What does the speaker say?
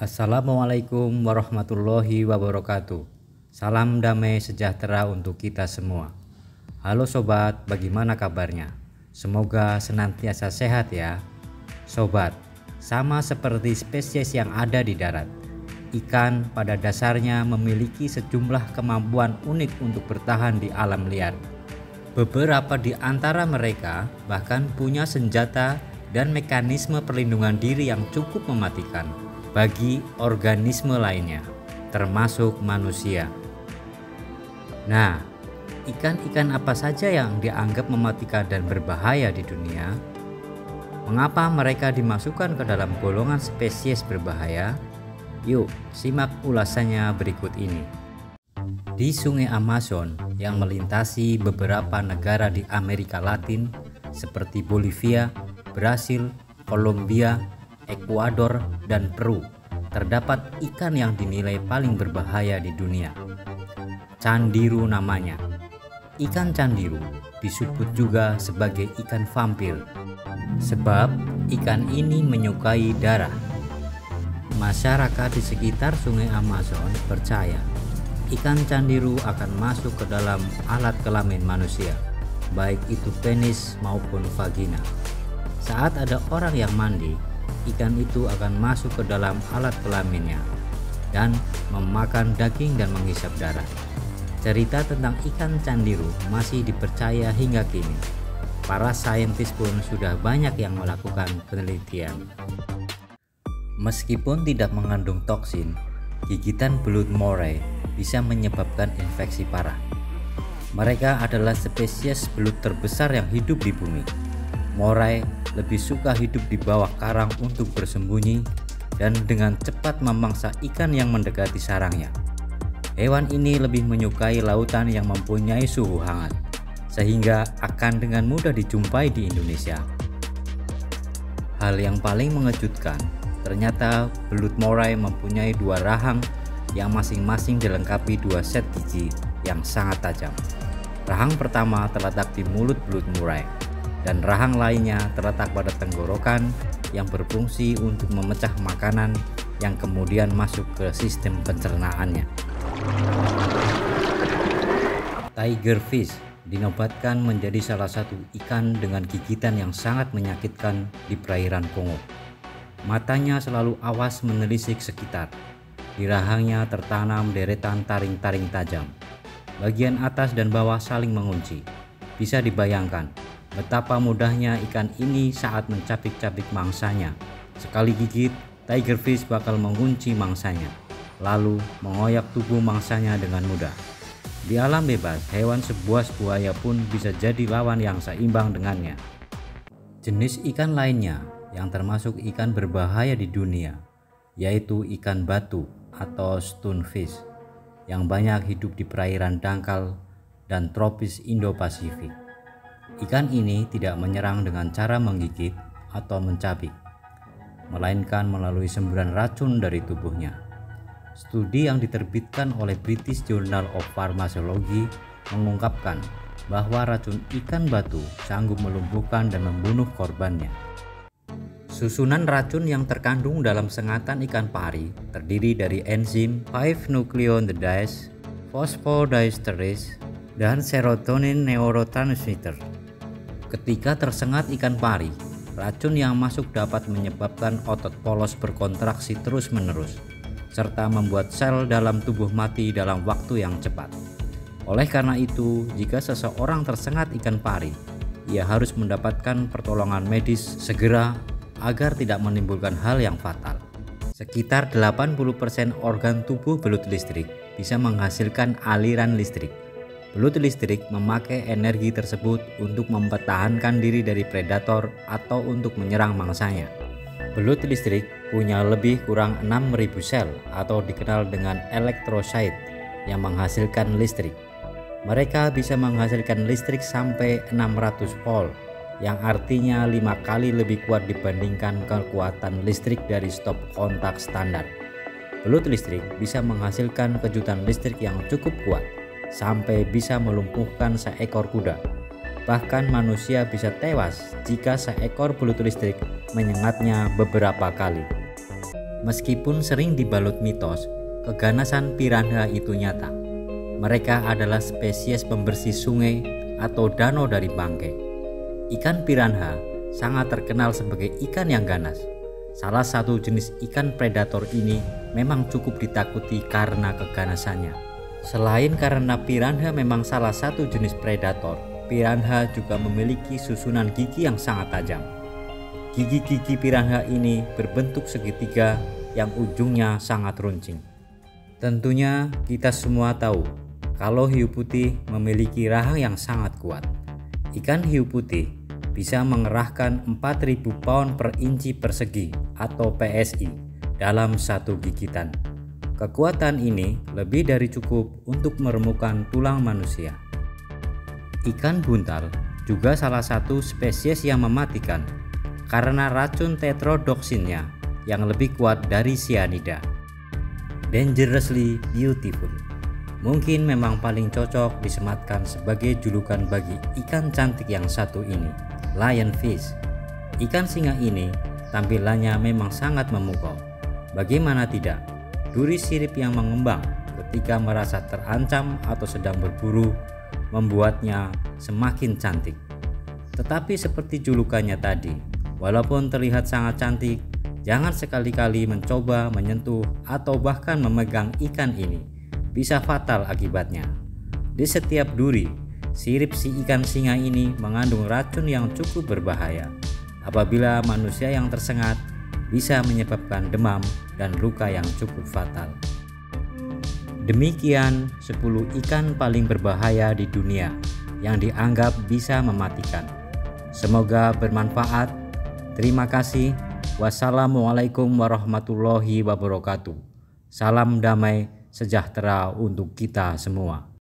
Assalamualaikum warahmatullahi wabarakatuh. Salam damai sejahtera untuk kita semua. Halo sobat, bagaimana kabarnya? Semoga senantiasa sehat ya. Sobat, sama seperti spesies yang ada di darat, ikan pada dasarnya memiliki sejumlah kemampuan unik untuk bertahan di alam liar. Beberapa di antara mereka bahkan punya senjata dan mekanisme perlindungan diri yang cukup mematikan bagi organisme lainnya, termasuk manusia. Nah, ikan-ikan apa saja yang dianggap mematikan dan berbahaya di dunia? Mengapa mereka dimasukkan ke dalam golongan spesies berbahaya? Yuk, simak ulasannya berikut ini. Di Sungai Amazon yang melintasi beberapa negara di Amerika Latin seperti Bolivia, Brasil, Kolombia, Ekuador, dan Peru, terdapat ikan yang dinilai paling berbahaya di dunia. Candiru namanya. Ikan candiru disebut juga sebagai ikan vampir, sebab ikan ini menyukai darah. Masyarakat di sekitar Sungai Amazon percaya ikan candiru akan masuk ke dalam alat kelamin manusia, baik itu penis maupun vagina. Saat ada orang yang mandi, ikan itu akan masuk ke dalam alat kelaminnya dan memakan daging dan menghisap darah. Cerita tentang ikan candiru masih dipercaya hingga kini. Para saintis pun sudah banyak yang melakukan penelitian. Meskipun tidak mengandung toksin, gigitan belut moray bisa menyebabkan infeksi parah. Mereka adalah spesies belut terbesar yang hidup di bumi. Moray lebih suka hidup di bawah karang untuk bersembunyi dan dengan cepat memangsa ikan yang mendekati sarangnya. Hewan ini lebih menyukai lautan yang mempunyai suhu hangat, sehingga akan dengan mudah dijumpai di Indonesia. Hal yang paling mengejutkan, ternyata belut moray mempunyai dua rahang yang masing-masing dilengkapi dua set gigi yang sangat tajam. Rahang pertama terletak di mulut belut moray, dan rahang lainnya terletak pada tenggorokan yang berfungsi untuk memecah makanan yang kemudian masuk ke sistem pencernaannya. Tiger fish dinobatkan menjadi salah satu ikan dengan gigitan yang sangat menyakitkan di perairan Kongo. Matanya selalu awas menelisik sekitar. Di rahangnya tertanam deretan taring-taring tajam. Bagian atas dan bawah saling mengunci. Bisa dibayangkan betapa mudahnya ikan ini saat mencapik-capik mangsanya. Sekali gigit, tiger fish bakal mengunci mangsanya, lalu mengoyak tubuh mangsanya dengan mudah. Di alam bebas, hewan sebuas buaya pun bisa jadi lawan yang seimbang dengannya. Jenis ikan lainnya yang termasuk ikan berbahaya di dunia, yaitu ikan batu atau stonefish, yang banyak hidup di perairan dangkal dan tropis Indo-Pasifik. Ikan ini tidak menyerang dengan cara menggigit atau mencabik, melainkan melalui semburan racun dari tubuhnya. Studi yang diterbitkan oleh British Journal of Pharmacology mengungkapkan bahwa racun ikan batu sanggup melumpuhkan dan membunuh korbannya. Susunan racun yang terkandung dalam sengatan ikan pari terdiri dari enzim 5-nucleotidase, phosphodiesterase, dan serotonin neurotransmitter. Ketika tersengat ikan pari, racun yang masuk dapat menyebabkan otot polos berkontraksi terus-menerus, serta membuat sel dalam tubuh mati dalam waktu yang cepat. Oleh karena itu, jika seseorang tersengat ikan pari, ia harus mendapatkan pertolongan medis segera agar tidak menimbulkan hal yang fatal. Sekitar 80% organ tubuh belut listrik bisa menghasilkan aliran listrik. Belut listrik memakai energi tersebut untuk mempertahankan diri dari predator atau untuk menyerang mangsanya. Belut listrik punya lebih kurang 6.000 sel atau dikenal dengan elektrosit yang menghasilkan listrik. Mereka bisa menghasilkan listrik sampai 600 volt, yang artinya 5 kali lebih kuat dibandingkan kekuatan listrik dari stop kontak standar. Belut listrik bisa menghasilkan kejutan listrik yang cukup kuat, sampai bisa melumpuhkan seekor kuda. Bahkan manusia bisa tewas jika seekor belut listrik menyengatnya beberapa kali. Meskipun sering dibalut mitos, keganasan piranha itu nyata. Mereka adalah spesies pembersih sungai atau danau dari bangkai. Ikan piranha sangat terkenal sebagai ikan yang ganas. Salah satu jenis ikan predator ini memang cukup ditakuti karena keganasannya. Selain karena piranha memang salah satu jenis predator, piranha juga memiliki susunan gigi yang sangat tajam. Gigi-gigi piranha ini berbentuk segitiga yang ujungnya sangat runcing. Tentunya kita semua tahu kalau hiu putih memiliki rahang yang sangat kuat. Ikan hiu putih bisa mengerahkan 4.000 pound per inci persegi atau PSI dalam satu gigitan. Kekuatan ini lebih dari cukup untuk meremukkan tulang manusia. Ikan buntal juga salah satu spesies yang mematikan karena racun tetrodoksinnya yang lebih kuat dari cyanida. Dangerously beautiful mungkin memang paling cocok disematkan sebagai julukan bagi ikan cantik yang satu ini, lionfish. Ikan singa ini tampilannya memang sangat memukau. Bagaimana tidak, duri sirip yang mengembang ketika merasa terancam atau sedang berburu membuatnya semakin cantik. Tetapi seperti julukannya tadi, walaupun terlihat sangat cantik, jangan sekali-kali mencoba menyentuh atau bahkan memegang ikan ini. Bisa fatal akibatnya. Di setiap duri, sirip si ikan singa ini mengandung racun yang cukup berbahaya. Apabila manusia yang tersengat, bisa menyebabkan demam dan luka yang cukup fatal. Demikian 10 ikan paling berbahaya di dunia yang dianggap bisa mematikan. Semoga bermanfaat. Terima kasih. Wassalamualaikum warahmatullahi wabarakatuh. Salam damai sejahtera untuk kita semua.